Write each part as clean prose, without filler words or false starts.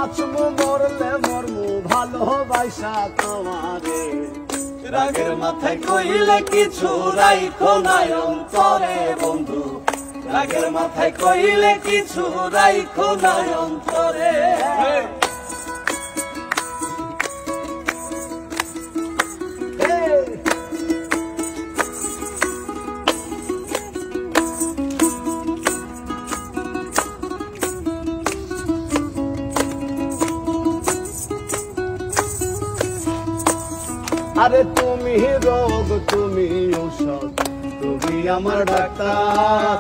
বাঁচবো মরলে মরমু ভালোবাসা তোমারে। রাগের মাথায় কইলে কিছু রাইখো না অন্তরে বন্ধু, রাগের মাথায় কইলে কিছু রাইখো না অন্তরে। আরে তুমি রোগ তুমি ঔষধ, তুমি আমার ডাক্তার,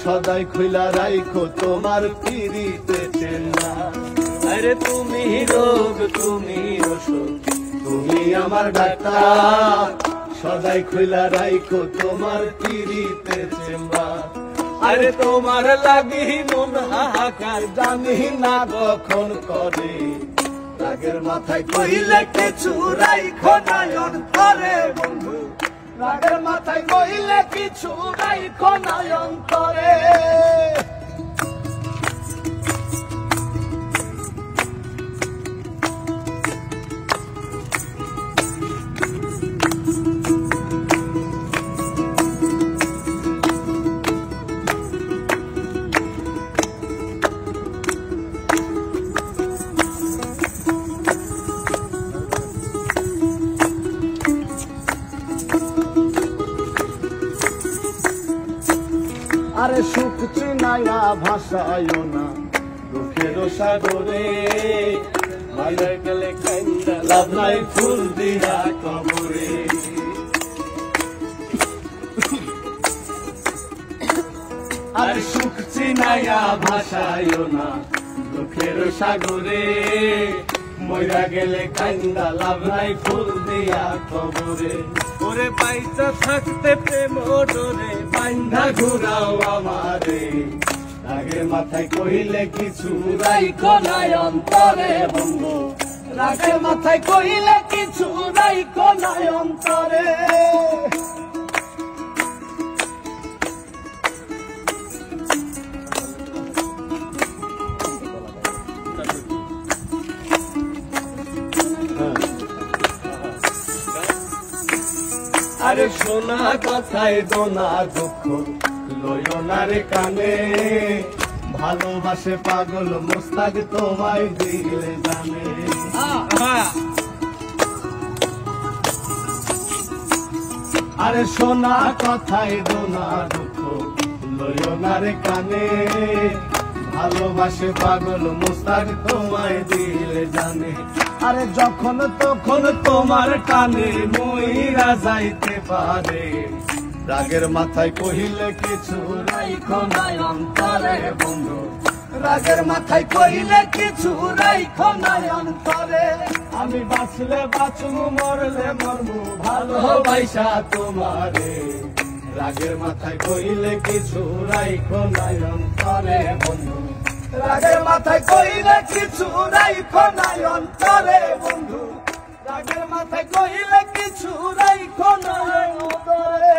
সদাই খুইলা রাইখো তোমার পিরিতে চেনা। আরে তুমি রোগ তুমি ঔষধ, তুমি আমার ডাক্তার, সদাই খুইলা রাইখো তোমার পিরিতে চেনা। আরে তোমার লাগি মন হাহাকার, জানি না কখন করে। রাগের মাথায় কইলে কিছু রাইখো না অন্তরে বন্ধু, রাগের মাথায় কইলে কিছু রাইখো না অন্তরে। আরে সুখ চিনাইয়া ভাষায়ও না দুঃখের সাগরে, মাইরে গেলে কাইন্দা লাভ নাই ফুল দিয়া কবরে। আরে সুখ চিনাইয়া ভাষায়ও না দুঃখের সাগরে, মইরা গেলে কাইন্দা লাভ নাই ফুল দিয়া কবরে। ওরে পাইতা থাকতে প্রেম ডোরে বাইন্ধা ঘুরাও আমারে। রাগের মাথায় কইলে কিছু রাইখো না অন্তরে বন্ধু, রাগের মাথায় কইলে কিছু রাইখো না অন্তরে। আরে শোনা কথায় দোনা দুঃখ লইও না রে কানে, ভালোবাসে পাগল মোস্তাক তোমায় দিলে জানে। আরে শোনা কথায় দোনা দুঃখ লইও না রে কানে, ভালোবাসে পাগল মোস্তাক তোমায় দিলে জানে। আরে যখন তখন তোমার কানে মইরা যাইতে পারে। রাগের মাথায় কহিলে কিছু রাইখো না অন্তরে বন্ধু, রাগের মাথায় কহিলে কিছু রাইখো না অন্তরে। আমি বাঁচলে বাঁচবো মরলে মরবো ভালোবাসা তোমারে। রাগের মাথায় কহিলে কিছু রাইখো না অন্তরে বন্ধু, রাগের মাথায় কইলে কিছু রাইখো না অন্তরে বন্ধু, রাগের মাথায় কইলে কিছু রাইখো না অন্তরে।